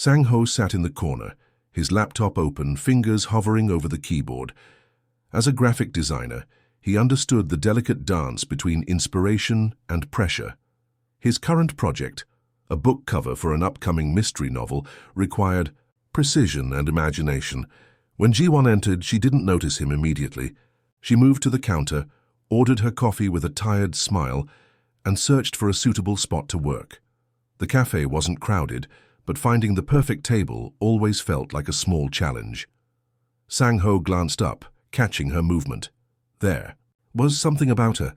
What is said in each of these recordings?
Sang-ho sat in the corner, his laptop open, fingers hovering over the keyboard. As a graphic designer, he understood the delicate dance between inspiration and pressure. His current project, a book cover for an upcoming mystery novel, required precision and imagination. When Ji-won entered, she didn't notice him immediately. She moved to the counter, ordered her coffee with a tired smile, and searched for a suitable spot to work. The cafe wasn't crowded, but finding the perfect table always felt like a small challenge. Sang-ho glanced up, catching her movement. There was something about her,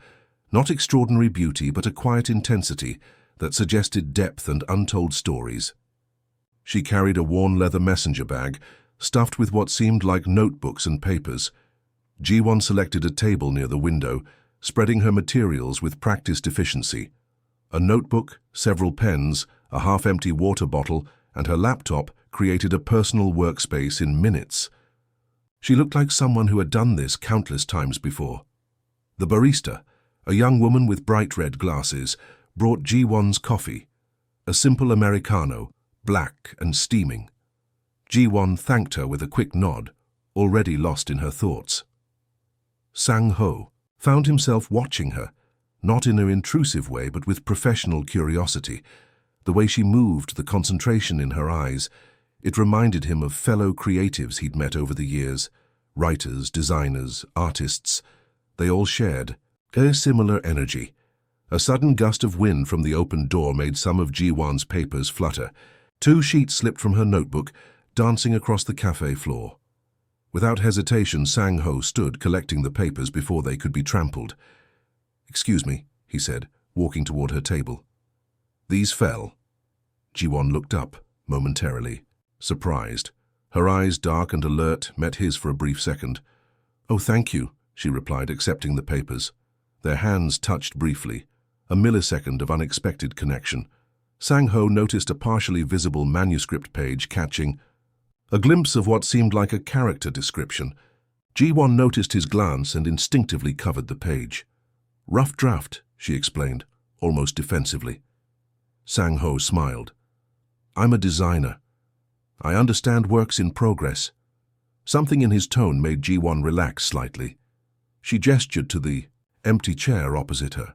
not extraordinary beauty but a quiet intensity that suggested depth and untold stories. She carried a worn leather messenger bag, stuffed with what seemed like notebooks and papers. Ji-won selected a table near the window, spreading her materials with practiced efficiency. A notebook, several pens, a half-empty water bottle, and her laptop created a personal workspace in minutes. She looked like someone who had done this countless times before. The barista, a young woman with bright red glasses, brought Ji-won's coffee, a simple Americano, black and steaming. Ji-won thanked her with a quick nod, already lost in her thoughts. Sang-ho found himself watching her, not in an intrusive way but with professional curiosity. The way she moved, the concentration in her eyes, it reminded him of fellow creatives he'd met over the years. Writers, designers, artists, they all shared a similar energy. A sudden gust of wind from the open door made some of Ji-won's papers flutter. 2 sheets slipped from her notebook, dancing across the cafe floor. Without hesitation, Sang-ho stood collecting the papers before they could be trampled. "Excuse me," he said, walking toward her table. "These fell." Ji-won looked up, momentarily, surprised. Her eyes, dark and alert, met his for a brief second. "Oh, thank you," she replied, accepting the papers. Their hands touched briefly, a millisecond of unexpected connection. Sang-ho noticed a partially visible manuscript page catching a glimpse of what seemed like a character description. Ji-won noticed his glance and instinctively covered the page. "Rough draft," she explained, almost defensively. Sang-ho smiled. "I'm a designer. I understand works in progress." Something in his tone made Ji-won relax slightly. She gestured to the empty chair opposite her.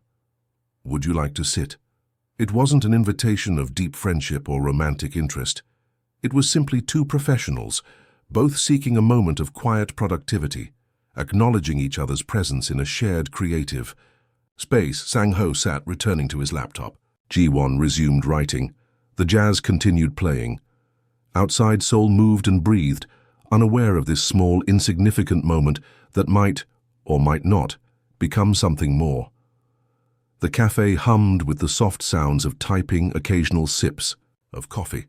"Would you like to sit?" It wasn't an invitation of deep friendship or romantic interest. It was simply 2 professionals, both seeking a moment of quiet productivity, acknowledging each other's presence in a shared creative space. Sang-ho sat, returning to his laptop. Ji-won resumed writing. The jazz continued playing. Outside, Seoul moved and breathed, unaware of this small, insignificant moment that might, or might not, become something more. The cafe hummed with the soft sounds of typing, occasional sips of coffee,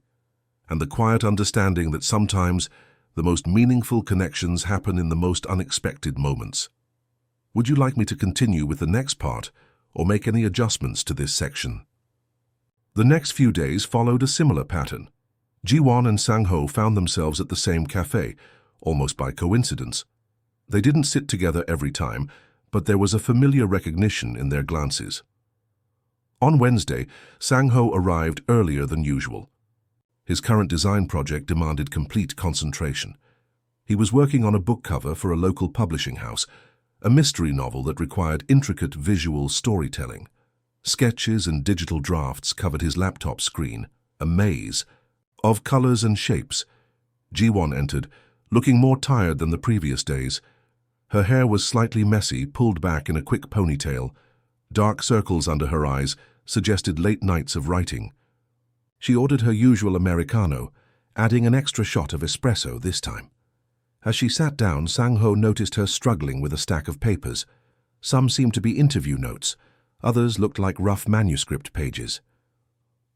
and the quiet understanding that sometimes the most meaningful connections happen in the most unexpected moments. Would you like me to continue with the next part, or make any adjustments to this section? The next few days followed a similar pattern. Ji-won and Sang-ho found themselves at the same cafe, almost by coincidence. They didn't sit together every time, but there was a familiar recognition in their glances. On Wednesday, Sang-ho arrived earlier than usual. His current design project demanded complete concentration. He was working on a book cover for a local publishing house, a mystery novel that required intricate visual storytelling. Sketches and digital drafts covered his laptop screen, a maze of colors and shapes. Ji-won entered, looking more tired than the previous days. Her hair was slightly messy, pulled back in a quick ponytail. Dark circles under her eyes suggested late nights of writing. She ordered her usual Americano, adding an extra shot of espresso this time. As she sat down, Sang-ho noticed her struggling with a stack of papers. Some seemed to be interview notes, others looked like rough manuscript pages.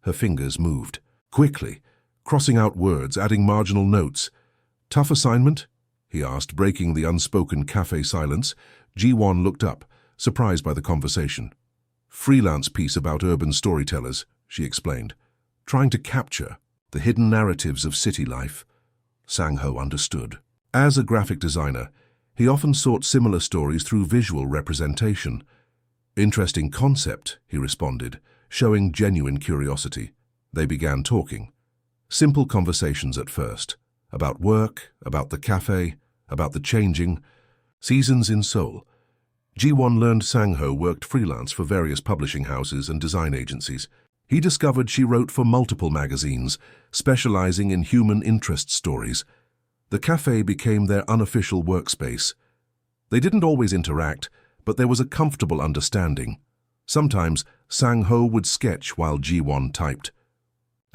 Her fingers moved, quickly, crossing out words, adding marginal notes. "Tough assignment?" he asked, breaking the unspoken cafe silence. Ji-won looked up, surprised by the conversation. "Freelance piece about urban storytellers," she explained, "trying to capture the hidden narratives of city life." Sang-ho understood. As a graphic designer, he often sought similar stories through visual representation. "Interesting concept," he responded, showing genuine curiosity. They began talking. Simple conversations at first, about work, about the cafe, about the changing seasons in Seoul. Ji-won learned Sang-ho worked freelance for various publishing houses and design agencies. He discovered she wrote for multiple magazines, specializing in human interest stories. The cafe became their unofficial workspace. They didn't always interact, but there was a comfortable understanding. Sometimes, Sang-ho would sketch while Ji-won typed.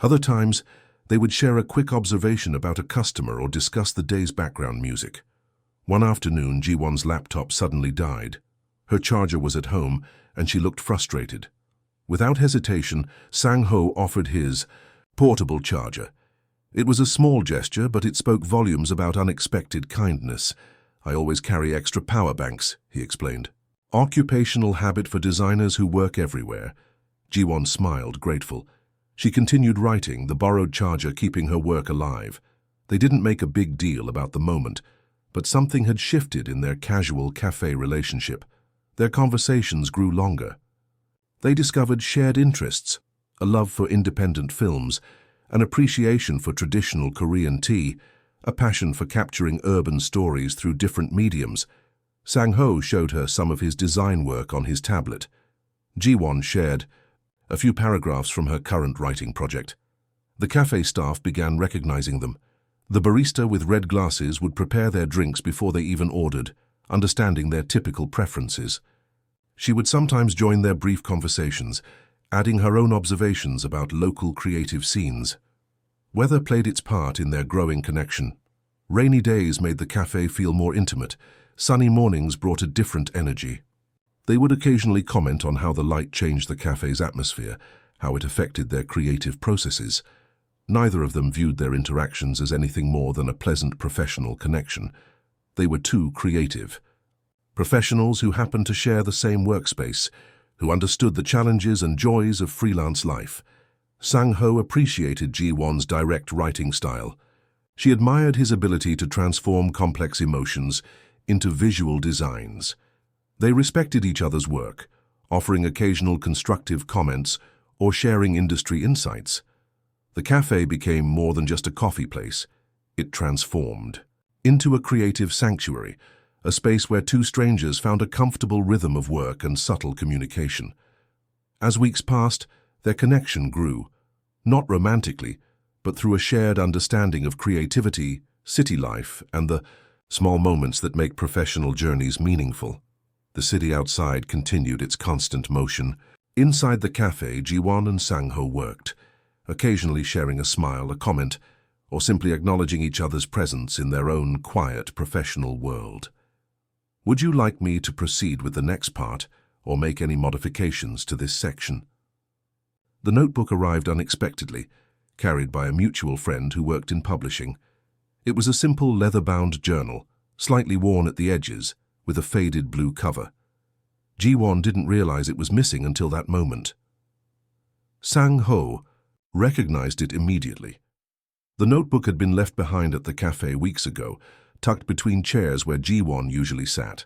Other times, they would share a quick observation about a customer or discuss the day's background music. One afternoon, Ji-won's laptop suddenly died. Her charger was at home, and she looked frustrated. Without hesitation, Sang-ho offered his portable charger. It was a small gesture, but it spoke volumes about unexpected kindness. "I always carry extra power banks," he explained. Occupational habit for designers who work everywhere. Ji-won smiled, grateful. She continued writing, the borrowed charger keeping her work alive. They didn't make a big deal about the moment, but something had shifted in their casual cafe relationship. Their conversations grew longer. They discovered shared interests, a love for independent films, an appreciation for traditional Korean tea, a passion for capturing urban stories through different mediums. Sang-ho showed her some of his design work on his tablet. Ji-won shared a few paragraphs from her current writing project. The cafe staff began recognizing them. The barista with red glasses would prepare their drinks before they even ordered, understanding their typical preferences. She would sometimes join their brief conversations, adding her own observations about local creative scenes. Weather played its part in their growing connection. Rainy days made the cafe feel more intimate. Sunny mornings brought a different energy. They would occasionally comment on how the light changed the cafe's atmosphere, how it affected their creative processes. Neither of them viewed their interactions as anything more than a pleasant professional connection. They were two creative professionals who happened to share the same workspace, who understood the challenges and joys of freelance life. Sang-ho appreciated Ji-won's direct writing style. She admired his ability to transform complex emotions into visual designs. They respected each other's work, offering occasional constructive comments or sharing industry insights. The cafe became more than just a coffee place. It transformed into a creative sanctuary, a space where two strangers found a comfortable rhythm of work and subtle communication. As weeks passed, their connection grew, not romantically, but through a shared understanding of creativity, city life, and the small moments that make professional journeys meaningful. The city outside continued its constant motion. Inside the cafe, Ji-won and Sang-ho worked, occasionally sharing a smile, a comment, or simply acknowledging each other's presence in their own quiet, professional world. Would you like me to proceed with the next part, or make any modifications to this section? The notebook arrived unexpectedly, carried by a mutual friend who worked in publishing. It was a simple leather-bound journal, slightly worn at the edges, with a faded blue cover. Ji-won didn't realize it was missing until that moment. Sang-ho recognized it immediately. The notebook had been left behind at the cafe weeks ago, tucked between chairs where Ji-won usually sat.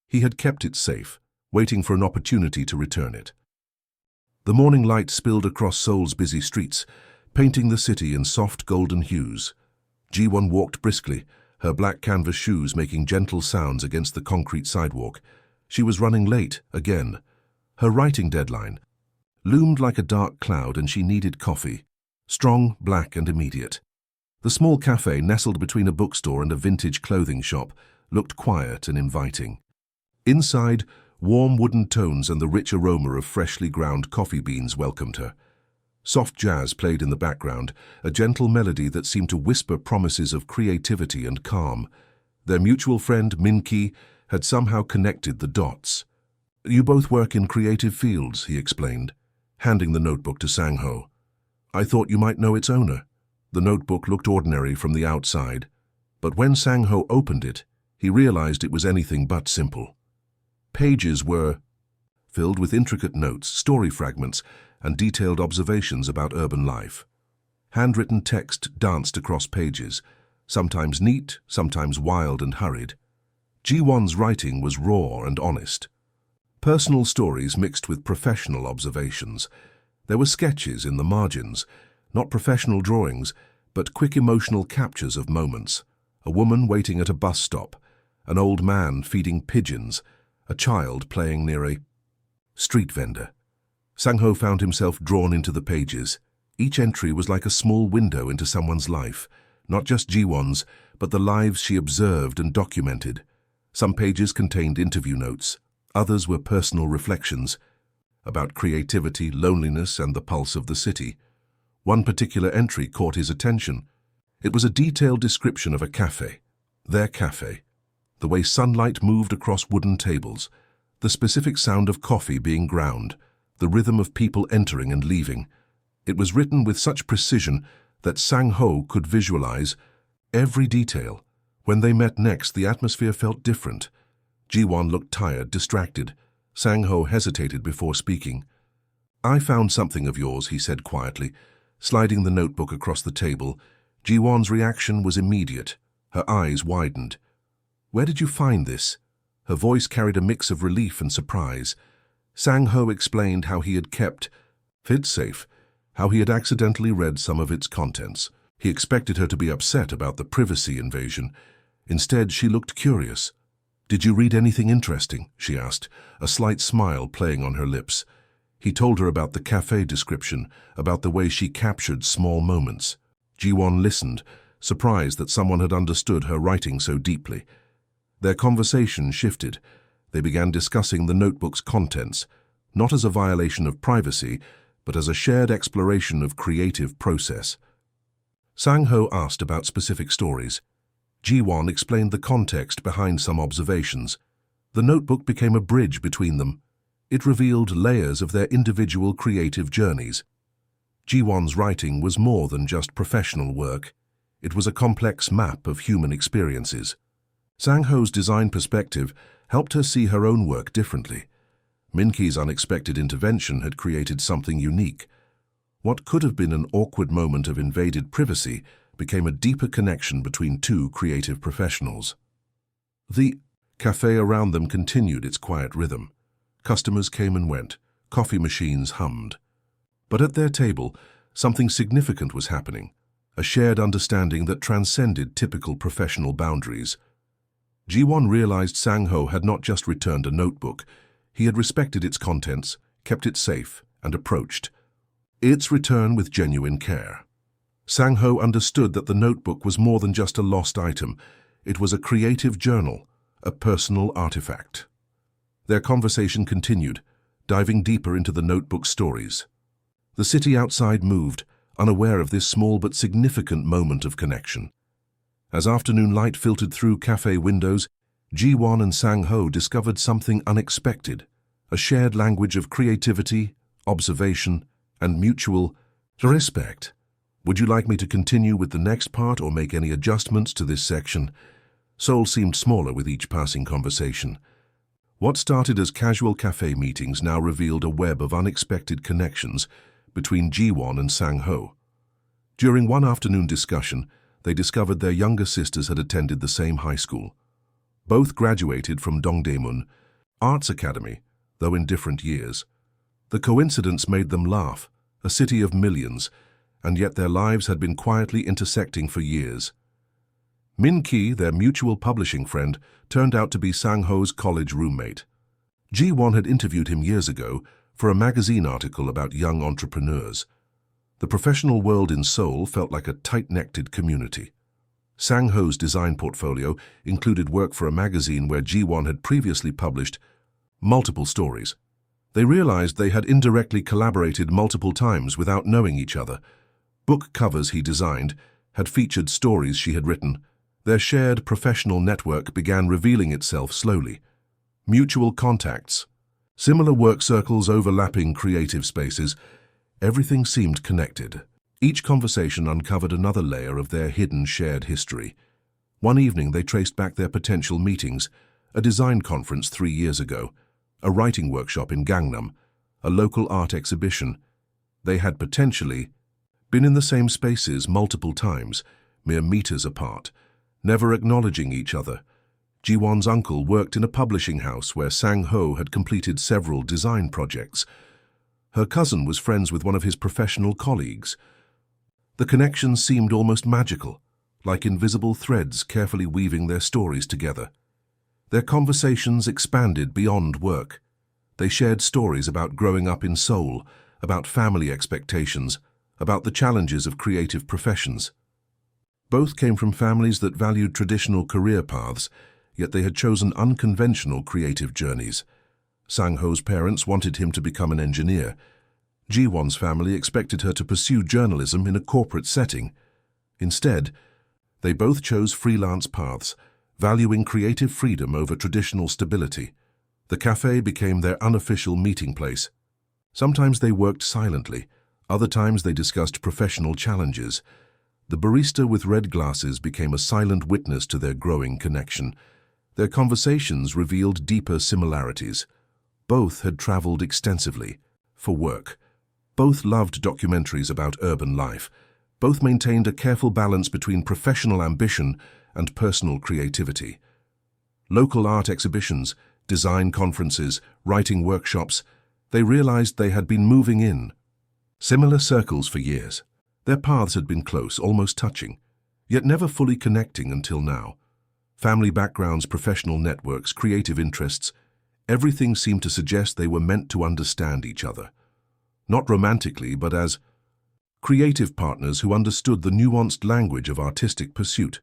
He had kept it safe, waiting for an opportunity to return it. The morning light spilled across Seoul's busy streets, painting the city in soft golden hues. Ji-won walked briskly, her black canvas shoes making gentle sounds against the concrete sidewalk. She was running late, again. Her writing deadline loomed like a dark cloud, and she needed coffee. Strong, black, and immediate. The small cafe, nestled between a bookstore and a vintage clothing shop, looked quiet and inviting. Inside, warm wooden tones and the rich aroma of freshly ground coffee beans welcomed her. Soft jazz played in the background, a gentle melody that seemed to whisper promises of creativity and calm. Their mutual friend, Min-ki, had somehow connected the dots. "You both work in creative fields," he explained, handing the notebook to Sang-ho. "I thought you might know its owner." The notebook looked ordinary from the outside, but when Sang-ho opened it, he realized it was anything but simple. Pages were filled with intricate notes, story fragments, and detailed observations about urban life. Handwritten text danced across pages, sometimes neat, sometimes wild and hurried. Ji-won's writing was raw and honest. Personal stories mixed with professional observations. There were sketches in the margins, not professional drawings, but quick emotional captures of moments. A woman waiting at a bus stop, an old man feeding pigeons, a child playing near a street vendor. Sang-ho found himself drawn into the pages. Each entry was like a small window into someone's life, not just Ji-won's, but the lives she observed and documented. Some pages contained interview notes, others were personal reflections about creativity, loneliness, and the pulse of the city. One particular entry caught his attention. It was a detailed description of a cafe, their cafe. The way sunlight moved across wooden tables, the specific sound of coffee being ground, the rhythm of people entering and leaving. It was written with such precision that Sang-ho could visualize every detail. When they met next, the atmosphere felt different. Ji-won looked tired, distracted. Sang-ho hesitated before speaking. "I found something of yours," he said quietly, sliding the notebook across the table. Ji-won's reaction was immediate. Her eyes widened. "Where did you find this?" Her voice carried a mix of relief and surprise. Sang-ho explained how he had kept it safe, how he had accidentally read some of its contents. He expected her to be upset about the privacy invasion. Instead, she looked curious. "Did you read anything interesting?" she asked, a slight smile playing on her lips. He told her about the cafe description, about the way she captured small moments. Ji-won listened, surprised that someone had understood her writing so deeply. Their conversation shifted. They began discussing the notebook's contents, not as a violation of privacy, but as a shared exploration of creative process. Sang-ho asked about specific stories. Ji-won explained the context behind some observations. The notebook became a bridge between them. It revealed layers of their individual creative journeys. Ji-won's writing was more than just professional work. It was a complex map of human experiences. Sang-ho's design perspective helped her see her own work differently. Min-ki's unexpected intervention had created something unique. What could have been an awkward moment of invaded privacy became a deeper connection between two creative professionals. The cafe around them continued its quiet rhythm. Customers came and went, coffee machines hummed. But at their table, something significant was happening, a shared understanding that transcended typical professional boundaries. Ji-won realized Sang-ho had not just returned a notebook. He had respected its contents, kept it safe, and approached its return with genuine care. Sang-ho understood that the notebook was more than just a lost item. It was a creative journal, a personal artifact. Their conversation continued, diving deeper into the notebook's stories. The city outside moved, unaware of this small but significant moment of connection. As afternoon light filtered through cafe windows, Ji-won and Sang-ho discovered something unexpected, a shared language of creativity, observation, and mutual respect. "Would you like me to continue with the next part or make any adjustments to this section?" Seoul seemed smaller with each passing conversation. What started as casual cafe meetings now revealed a web of unexpected connections between Ji-won and Sang-ho. During one afternoon discussion, they discovered their younger sisters had attended the same high school. Both graduated from Dongdaemun Arts Academy, though in different years. The coincidence made them laugh, a city of millions, and yet their lives had been quietly intersecting for years. Min-ki, their mutual publishing friend, turned out to be Sang-ho's college roommate. Ji-won had interviewed him years ago for a magazine article about young entrepreneurs. The professional world in Seoul felt like a tight-knitted community. Sang-ho's design portfolio included work for a magazine where Ji-won had previously published multiple stories. They realized they had indirectly collaborated multiple times without knowing each other. Book covers he designed had featured stories she had written. Their shared professional network began revealing itself slowly. Mutual contacts, similar work circles, overlapping creative spaces, everything seemed connected. Each conversation uncovered another layer of their hidden shared history. One evening they traced back their potential meetings, a design conference 3 years ago, a writing workshop in Gangnam, a local art exhibition. They had potentially been in the same spaces multiple times, mere meters apart, never acknowledging each other. Ji-won's uncle worked in a publishing house where Sang-ho had completed several design projects. Her cousin was friends with one of his professional colleagues. The connections seemed almost magical, like invisible threads carefully weaving their stories together. Their conversations expanded beyond work. They shared stories about growing up in Seoul, about family expectations, about the challenges of creative professions. Both came from families that valued traditional career paths, yet they had chosen unconventional creative journeys. Sang-ho's parents wanted him to become an engineer. Ji-won's family expected her to pursue journalism in a corporate setting. Instead, they both chose freelance paths, valuing creative freedom over traditional stability. The cafe became their unofficial meeting place. Sometimes they worked silently, other times they discussed professional challenges. The barista with red glasses became a silent witness to their growing connection. Their conversations revealed deeper similarities. Both had traveled extensively, for work. Both loved documentaries about urban life. Both maintained a careful balance between professional ambition and personal creativity. Local art exhibitions, design conferences, writing workshops, they realized they had been moving in similar circles for years. Their paths had been close, almost touching, yet never fully connecting until now. Family backgrounds, professional networks, creative interests, everything seemed to suggest they were meant to understand each other. Not romantically, but as creative partners who understood the nuanced language of artistic pursuit.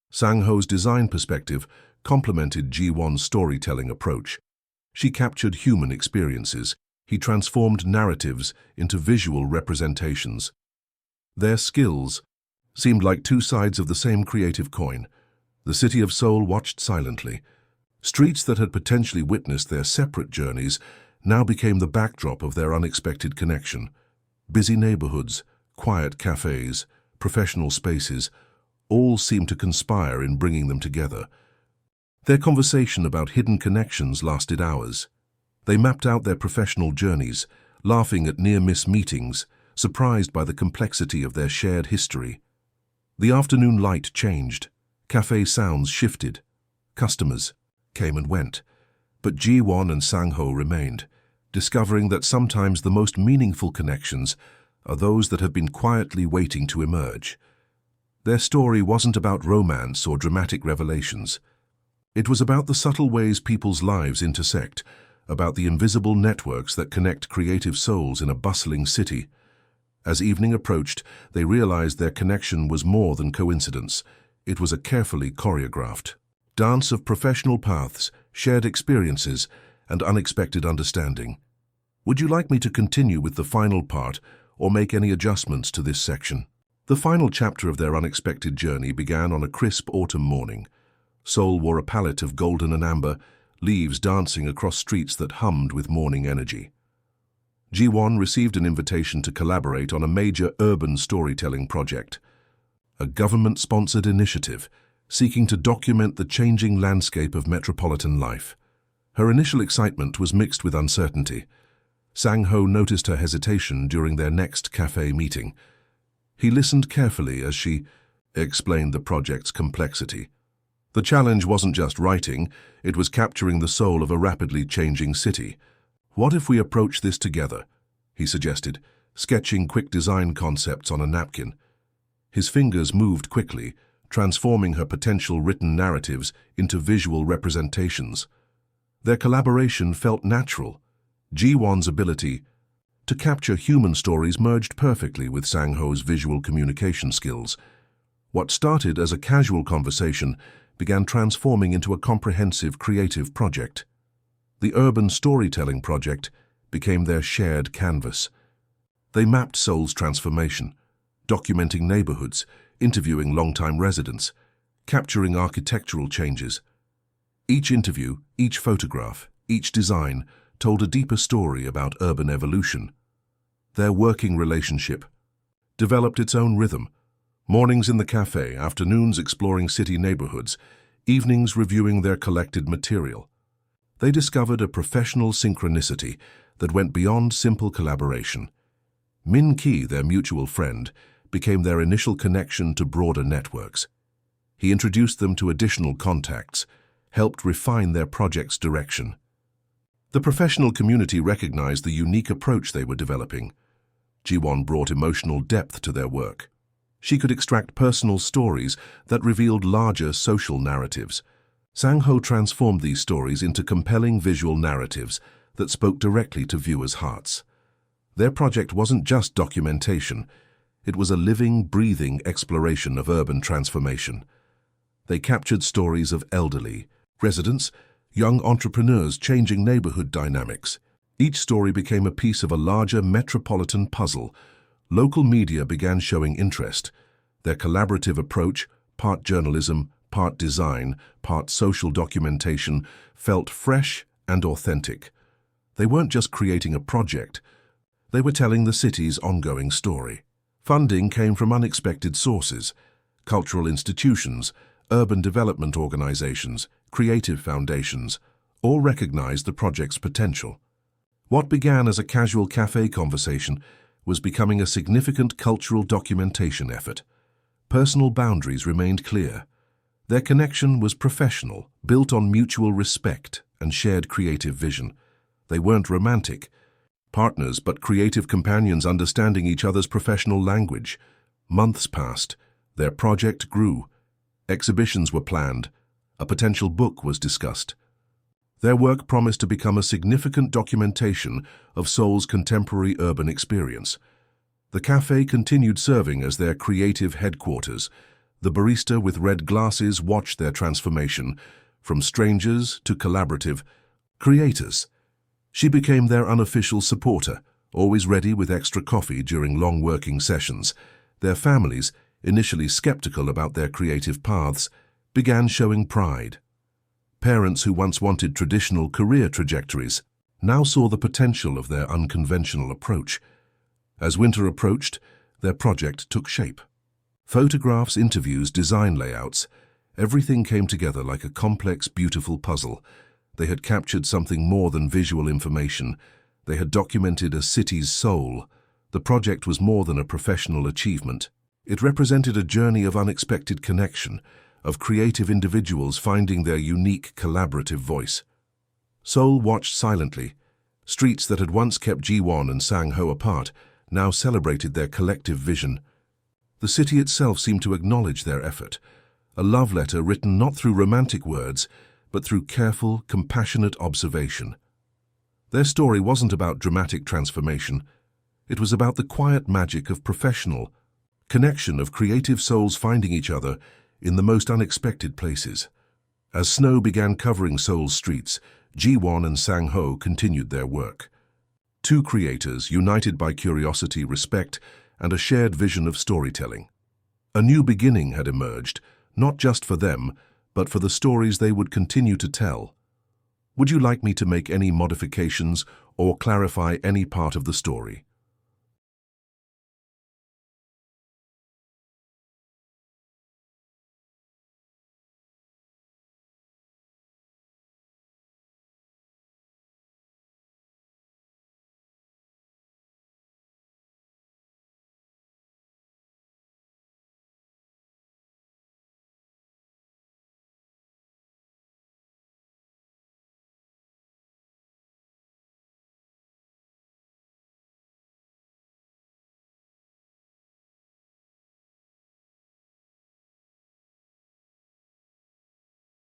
Sang-ho's design perspective complemented Ji-won's storytelling approach. She captured human experiences. He transformed narratives into visual representations. Their skills seemed like two sides of the same creative coin. The city of Seoul watched silently. Streets that had potentially witnessed their separate journeys now became the backdrop of their unexpected connection. Busy neighborhoods, quiet cafes, professional spaces, all seemed to conspire in bringing them together. Their conversation about hidden connections lasted hours. They mapped out their professional journeys, laughing at near-miss meetings, surprised by the complexity of their shared history. The afternoon light changed. Cafe sounds shifted. Customers came and went. But Ji-won and Sang-ho remained, discovering that sometimes the most meaningful connections are those that have been quietly waiting to emerge. Their story wasn't about romance or dramatic revelations. It was about the subtle ways people's lives intersect, about the invisible networks that connect creative souls in a bustling city. As evening approached, they realized their connection was more than coincidence. It was a carefully choreographed dance of professional paths, shared experiences, and unexpected understanding. Would you like me to continue with the final part or make any adjustments to this section? The final chapter of their unexpected journey began on a crisp autumn morning. Seoul wore a palette of golden and amber, leaves dancing across streets that hummed with morning energy. Ji-won received an invitation to collaborate on a major urban storytelling project, a government-sponsored initiative seeking to document the changing landscape of metropolitan life. Her initial excitement was mixed with uncertainty. Sang-ho noticed her hesitation during their next cafe meeting. He listened carefully as she explained the project's complexity. The challenge wasn't just writing, it was capturing the soul of a rapidly changing city. "What if we approach this together?" he suggested, sketching quick design concepts on a napkin. His fingers moved quickly, transforming her potential written narratives into visual representations. Their collaboration felt natural. Ji-won's ability to capture human stories merged perfectly with Sang-ho's visual communication skills. What started as a casual conversation began transforming into a comprehensive creative project. The urban storytelling project became their shared canvas. They mapped Seoul's transformation, documenting neighborhoods, interviewing longtime residents, capturing architectural changes. Each interview, each photograph, each design told a deeper story about urban evolution. Their working relationship developed its own rhythm. Mornings in the cafe, afternoons exploring city neighborhoods, evenings reviewing their collected material. They discovered a professional synchronicity that went beyond simple collaboration. Min Ki, their mutual friend, became their initial connection to broader networks. He introduced them to additional contacts, helped refine their project's direction. The professional community recognized the unique approach they were developing. Ji-won brought emotional depth to their work. She could extract personal stories that revealed larger social narratives. Sang-ho transformed these stories into compelling visual narratives that spoke directly to viewers' hearts. Their project wasn't just documentation, it was a living, breathing exploration of urban transformation. They captured stories of elderly, residents, young entrepreneurs changing neighborhood dynamics. Each story became a piece of a larger metropolitan puzzle. Local media began showing interest. Their collaborative approach, part journalism, part design, part social documentation, felt fresh and authentic. They weren't just creating a project, they were telling the city's ongoing story. Funding came from unexpected sources: cultural institutions, urban development organizations, creative foundations, all recognized the project's potential. What began as a casual cafe conversation was becoming a significant cultural documentation effort. Personal boundaries remained clear. Their connection was professional, built on mutual respect and shared creative vision. They weren't romantic partners, but creative companions understanding each other's professional language. Months passed. Their project grew. Exhibitions were planned. A potential book was discussed. Their work promised to become a significant documentation of Seoul's contemporary urban experience. The cafe continued serving as their creative headquarters. The barista with red glasses watched their transformation, from strangers to collaborative creators. She became their unofficial supporter, always ready with extra coffee during long working sessions. Their families, initially skeptical about their creative paths, began showing pride. Parents who once wanted traditional career trajectories now saw the potential of their unconventional approach. As winter approached, their project took shape. Photographs, interviews, design layouts, everything came together like a complex, beautiful puzzle. They had captured something more than visual information. They had documented a city's soul. The project was more than a professional achievement. It represented a journey of unexpected connection, of creative individuals finding their unique collaborative voice. Seoul watched silently. Streets that had once kept Jiwon and Sang-ho apart now celebrated their collective vision. The city itself seemed to acknowledge their effort, a love letter written not through romantic words, but through careful, compassionate observation. Their story wasn't about dramatic transformation. It was about the quiet magic of professional connection, of creative souls finding each other in the most unexpected places. As snow began covering Seoul's streets, Jiwon and Sang-ho continued their work. Two creators united by curiosity, respect, and a shared vision of storytelling. A new beginning had emerged, not just for them, but for the stories they would continue to tell. Would you like me to make any modifications or clarify any part of the story?